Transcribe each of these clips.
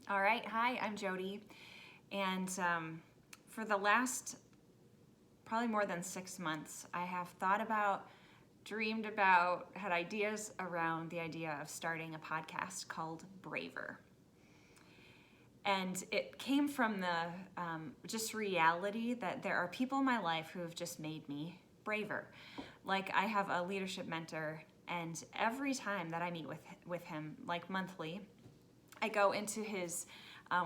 All right, hi, I'm Jody, and for the last probably more than 6 months, I have thought about, dreamed about, had ideas around the idea of starting a podcast called Braver. And it came from the just reality that there are people in my life who have just made me braver. Like I have a leadership mentor, and every time that I meet with him, like monthly, I go into his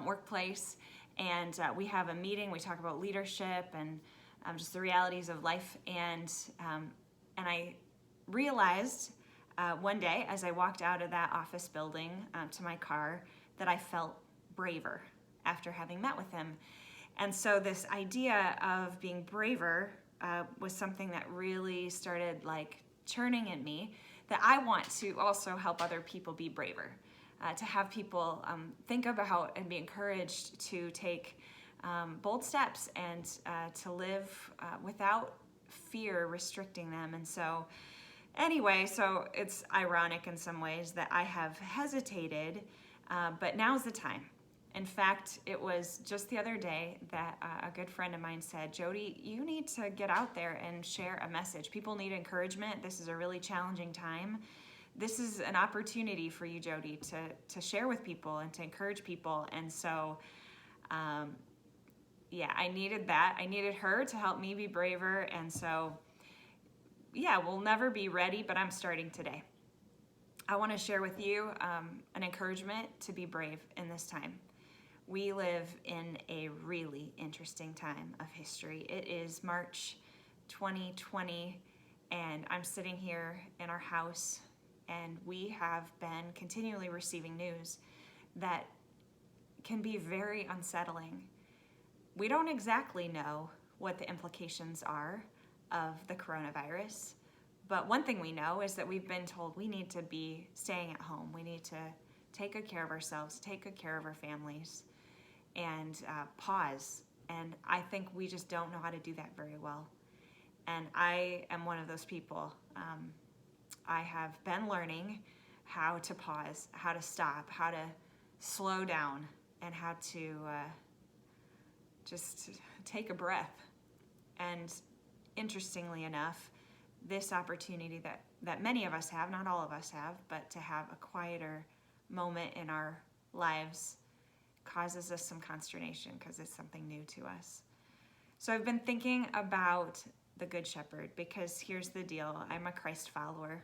workplace and we have a meeting. We talk about leadership and just the realities of life. And I realized one day as I walked out of that office building to my car that I felt braver after having met with him. And so this idea of being braver was something that really started like churning in me, that I want to also help other people be braver. To have people think about and be encouraged to take bold steps and to live without fear restricting them. And so anyway, so it's ironic in some ways that I have hesitated, but now's the time. In fact, it was just the other day that a good friend of mine said, Jody, you need to get out there and share a message. People need encouragement. This is a really challenging time. This is an opportunity for you, Jody, to share with people and to encourage people. And so, I needed that. I needed her to help me be braver. And so, we'll never be ready, but I'm starting today. I want to share with you an encouragement to be brave in this time. We live in a really interesting time of history. It is March 2020, and I'm sitting here in our house, and we have been continually receiving news that can be very unsettling. We don't exactly know what the implications are of the coronavirus, but one thing we know is that we've been told we need to be staying at home. We need to take good care of ourselves, take good care of our families, and pause. And I think we just don't know how to do that very well. And I am one of those people. I have been learning how to pause, how to stop, how to slow down, and how to just take a breath. And interestingly enough, this opportunity that many of us have, not all of us have, but to have a quieter moment in our lives causes us some consternation because it's something new to us. So I've been thinking about the Good Shepherd because here's the deal. I'm a Christ follower.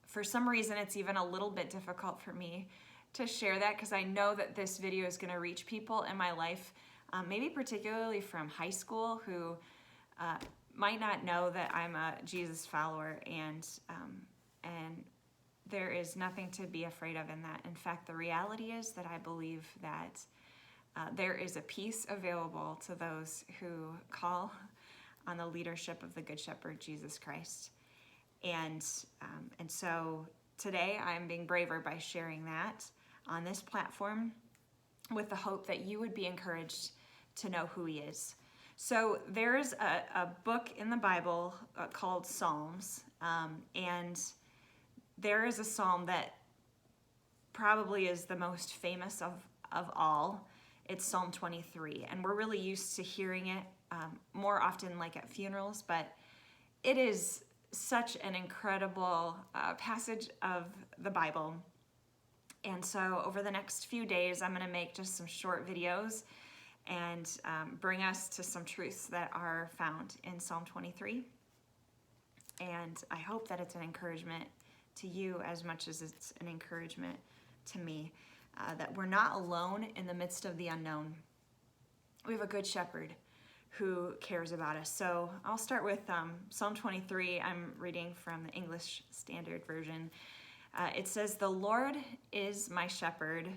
For some reason, it's even a little bit difficult for me to share that because I know that this video is going to reach people in my life, maybe particularly from high school, who might not know that I'm a Jesus follower, and there is nothing to be afraid of in that. In fact, the reality is that I believe that there is a peace available to those who call on the leadership of the Good Shepherd, Jesus Christ. And so today I'm being braver by sharing that on this platform with the hope that you would be encouraged to know who he is. So there's a book in the Bible called Psalms, and there is a psalm that probably is the most famous of all. It's Psalm 23, and we're really used to hearing it more often like at funerals, but it is such an incredible passage of the Bible. And so over the next few days, I'm going to make just some short videos and bring us to some truths that are found in Psalm 23. And I hope that it's an encouragement to you as much as it's an encouragement to me, that we're not alone in the midst of the unknown. We have a good shepherd who cares about us. So I'll start with Psalm 23. I'm reading from the English Standard Version. It says, "The Lord is my shepherd,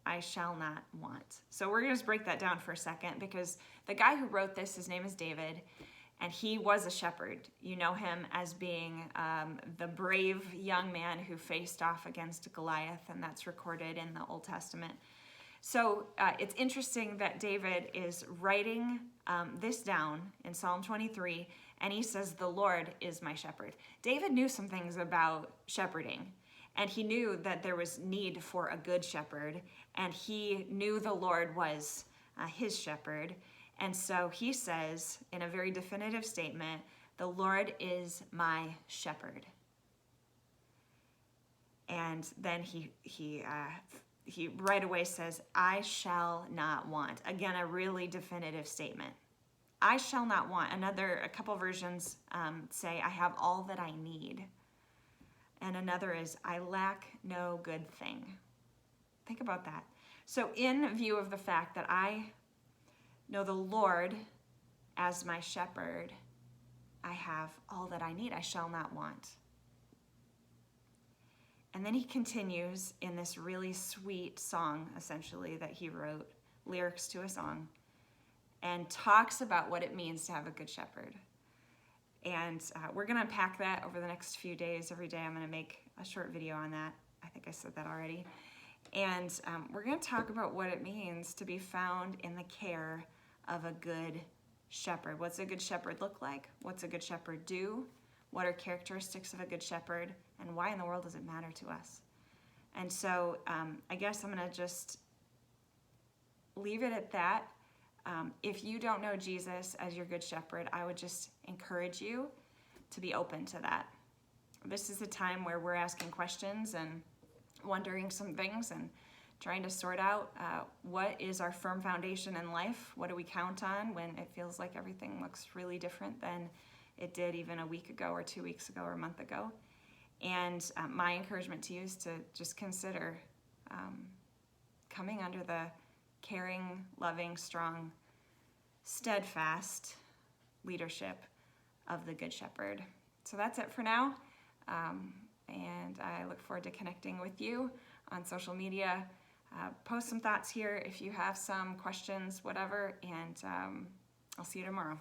I shall not want." So we're going to just break that down for a second, because the guy who wrote this, his name is David, and he was a shepherd. You know him as being the brave young man who faced off against Goliath, and that's recorded in the Old Testament. So it's interesting that David is writing this down in Psalm 23, and he says, "The Lord is my shepherd." David knew some things about shepherding, And he knew that there was need for a good shepherd, and he knew the Lord was his shepherd. And so he says in a very definitive statement, "The Lord is my shepherd." And then he right away says, "I shall not want." Again, a really definitive statement. I shall not want. A couple versions say, "I have all that I need." And another is, "I lack no good thing." Think about that. So in view of the fact that I know the Lord as my shepherd, I have all that I need. I shall not want. And then he continues in this really sweet song, essentially, that he wrote, lyrics to a song, and talks about what it means to have a good shepherd. And we're going to unpack that over the next few days. Every day I'm going to make a short video on that. I think I said that already. And we're going to talk about what it means to be found in the care of a good shepherd. What's a good shepherd look like? What's a good shepherd do? What are characteristics of a good shepherd? And why in the world does it matter to us? And so I guess I'm going to just leave it at that. If you don't know Jesus as your good shepherd, I would just encourage you to be open to that. This is a time where we're asking questions and wondering some things and trying to sort out what is our firm foundation in life. What do we count on when it feels like everything looks really different than it did even a week ago or 2 weeks ago or a month ago? And my encouragement to you is to just consider coming under the caring, loving, strong, steadfast leadership of the Good Shepherd. So that's it for now. And I look forward to connecting with you on social media. Post some thoughts here if you have some questions, whatever, and I'll see you tomorrow.